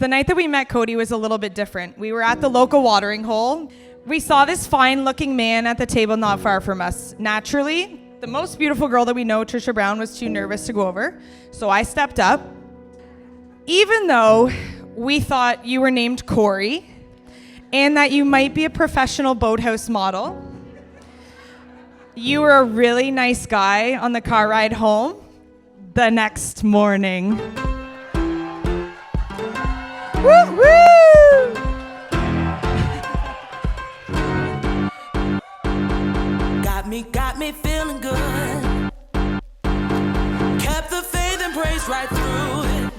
The night that we met Codie was a little bit different. We were at the local watering hole. We saw this fine-looking man at the table not far from us. Naturally, the most beautiful girl that we know, Tricia Brown, was too nervous to go over, so I stepped up. Even though we thought you were named Corey and that you might be a professional boathouse model, you were a really nice guy on the car ride home the next morning. Woo woo! Got me feeling good. Kept the faith and praise right through it.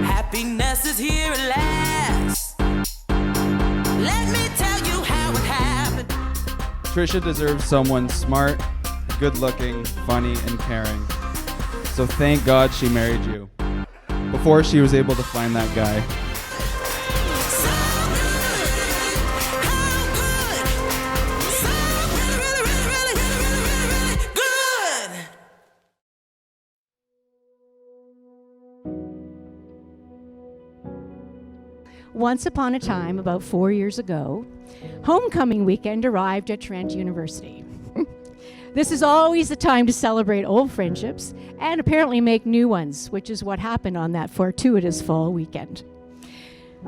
Happiness is here at last. Let me tell you how it happened. Tricia deserves someone smart, good-looking, funny, and caring. So thank God she married you before she was able to find that guy. Once upon a time, about 4 years ago, homecoming weekend arrived at Trent University. This is always the time to celebrate old friendships and apparently make new ones, which is what happened on that fortuitous fall weekend.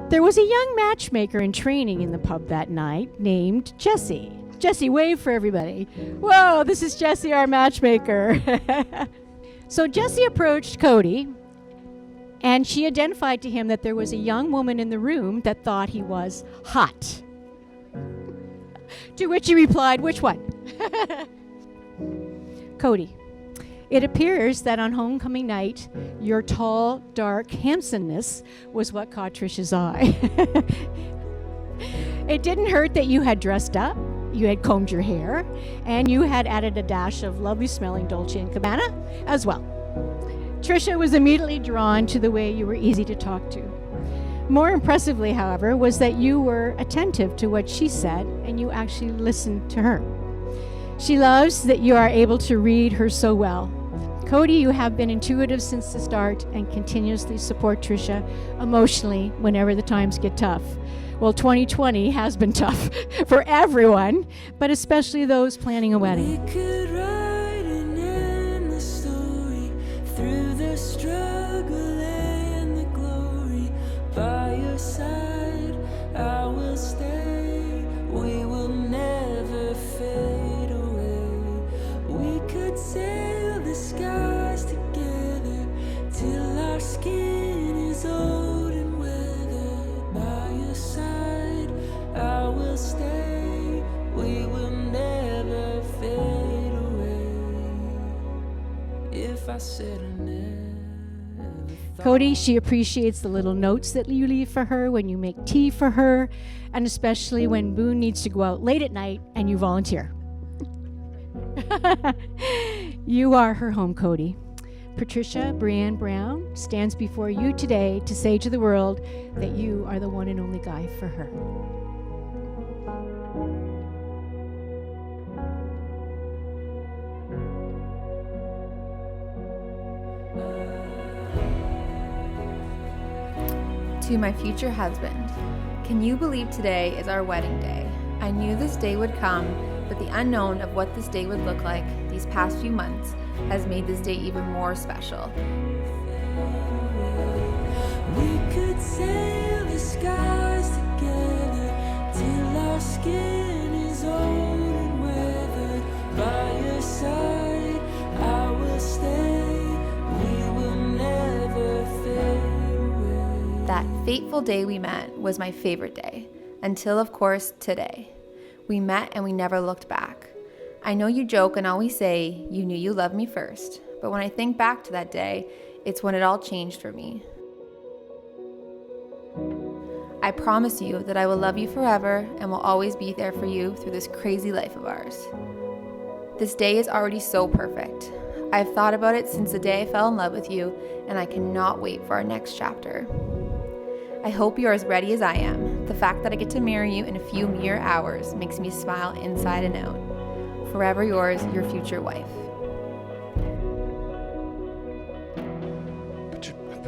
There was a young matchmaker in training in the pub that night named Jessie. Jessie, wave for everybody. Whoa, this is Jessie, our matchmaker. So Jessie approached Codie, and she identified to him that there was a young woman in the room that thought he was hot. To which he replied, which one? Codie, it appears that on homecoming night, your tall, dark handsomeness was what caught Tricia's eye. It didn't hurt that you had dressed up, you had combed your hair, and you had added a dash of lovely smelling Dolce & Gabbana as well. Tricia was immediately drawn to the way you were easy to talk to. More impressively, however, was that you were attentive to what she said and you actually listened to her. She loves that you are able to read her so well. Codie, you have been intuitive since the start and continuously support Tricia emotionally whenever the times get tough. Well, 2020 has been tough for everyone, but especially those planning a wedding. We could write an endless story through the struggle and the glory. By your side, I will stay. We will never fade away. We could sail the skies together till our skin is old and weathered. By your side, I will stay. We will never fade away. If I said I never. Codie, she appreciates the little notes that you leave for her when you make tea for her, and especially when Boone needs to go out late at night and you volunteer. You are her home, Codie. Patricia Brianne Brown stands before you today to say to the world that you are the one and only guy for her. To my future husband, can you believe today is our wedding day? I knew this day would come, but the unknown of what this day would look like these past few months has made this day even more special. We could sail the skies together till our skin is old and weathered. By your side, I will stay. We will never fade away. That fateful day we met was my favorite day, until of course today. We met and we never looked back. I know you joke and always say you knew you loved me first, but when I think back to that day, it's when it all changed for me. I promise you that I will love you forever and will always be there for you through this crazy life of ours. This day is already so perfect. I've thought about it since the day I fell in love with you, and I cannot wait for our next chapter. I hope you're as ready as I am. The fact that I get to marry you in a few mere hours makes me smile inside and out. Forever yours, your future wife.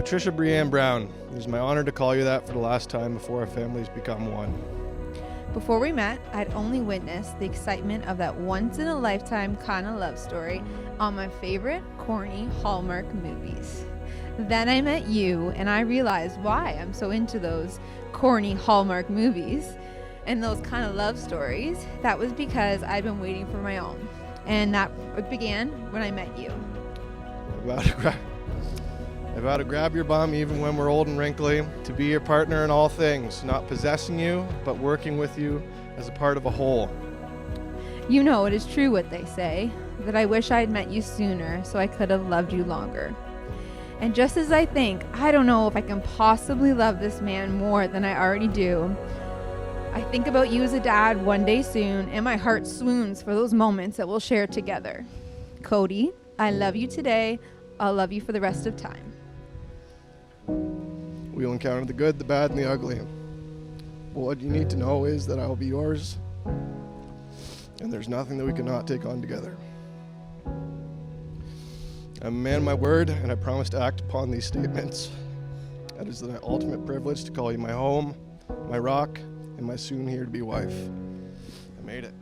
Tricia Brianne Brown, it is my honor to call you that for the last time before our families become one. Before we met, I'd only witnessed the excitement of that once-in-a-lifetime kind of love story on my favorite corny Hallmark movies. Then I met you, and I realized why I'm so into those corny Hallmark movies and those kind of love stories. That was because I'd been waiting for my own, and that began when I met you. I've had to grab your bum even when we're old and wrinkly, to be your partner in all things, not possessing you, but working with you as a part of a whole. You know it is true what they say, that I wish I had met you sooner so I could have loved you longer. And just as I think, I don't know if I can possibly love this man more than I already do, I think about you as a dad one day soon, and my heart swoons for those moments that we'll share together. Codie, I love you today. I'll love you for the rest of time. We will encounter the good, the bad, and the ugly. But what you need to know is that I will be yours, and there's nothing that we cannot take on together. I'm a man of my word, and I promise to act upon these statements. That is the ultimate privilege to call you my home, my rock, and my soon-here-to-be wife. I made it.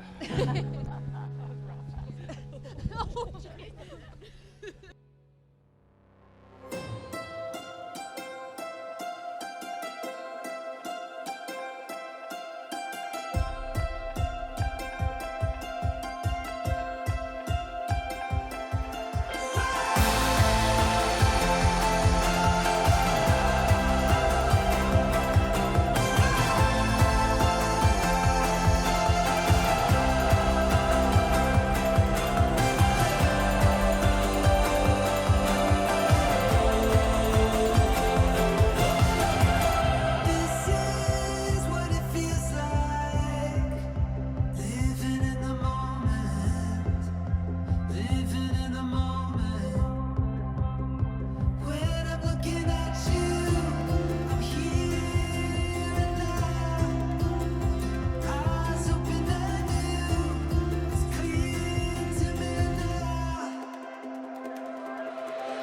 This is what it feels like, living in the moment, living in the moment. When I'm looking at you, I'm here and now. Eyes open anew, it's clear to me now.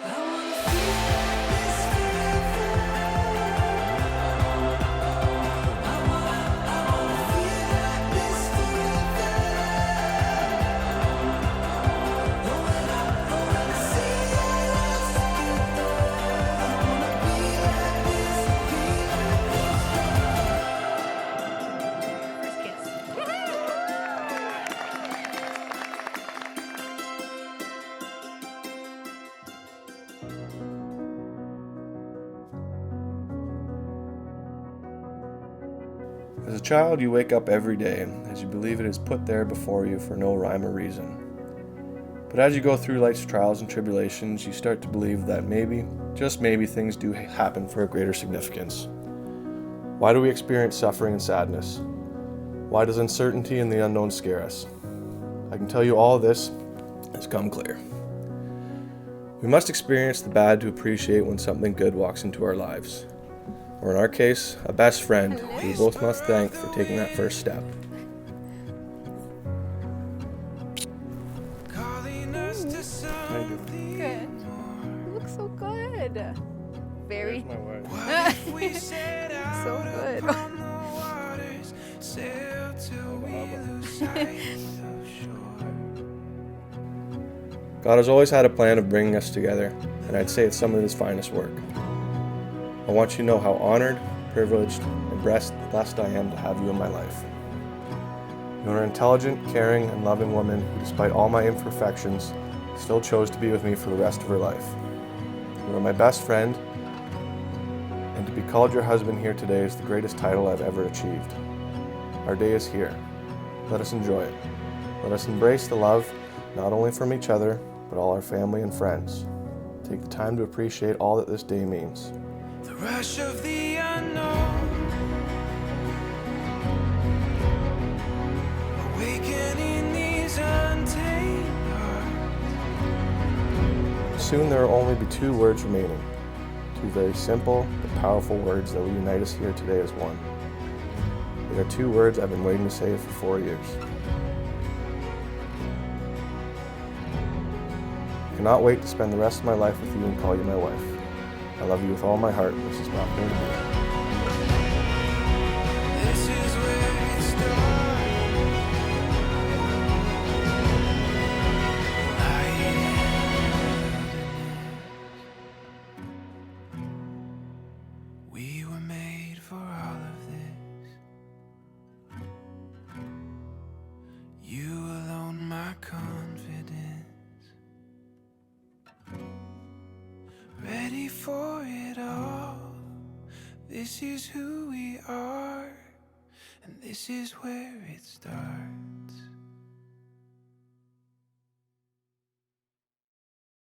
I wanna feel like this forever. I wanna feel like this forever. Oh, when I see our eyes together, I wanna be like this, As a child, you wake up every day as you believe it is put there before you for no rhyme or reason. But as you go through life's trials and tribulations, you start to believe that maybe, just maybe, things do happen for a greater significance. Why do we experience suffering and sadness? Why does uncertainty and the unknown scare us? I can tell you all of this has come clear. We must experience the bad to appreciate when something good walks into our lives. Or in our case, a best friend who we both must thank for taking that first step. calling us to something. Good. You look so good. Very My wife. What if we set out so good. upon the waters, sail till we lose sight of shore? God has always had a plan of bringing us together, and I'd say it's some of his finest work. I want you to know how honored, privileged, and blessed I am to have you in my life. You are an intelligent, caring, and loving woman who, despite all my imperfections, still chose to be with me for the rest of her life. You are my best friend, and to be called your husband here today is the greatest title I've ever achieved. Our day is here. Let us enjoy it. Let us embrace the love, not only from each other, but all our family and friends. Take the time to appreciate all that this day means. The rush of the unknown, awakening these untamed hearts. Soon there will only be two words remaining. Two very simple but powerful words that will unite us here today as one. They are two words I've been waiting to say for 4 years. I cannot wait to spend the rest of my life with you and call you my wife. I love you with all my heart. This is not going to be. This is where it starts. We were made for all of this. You alone, my confidence. Ready for it all. This is who we are, and this is where it starts.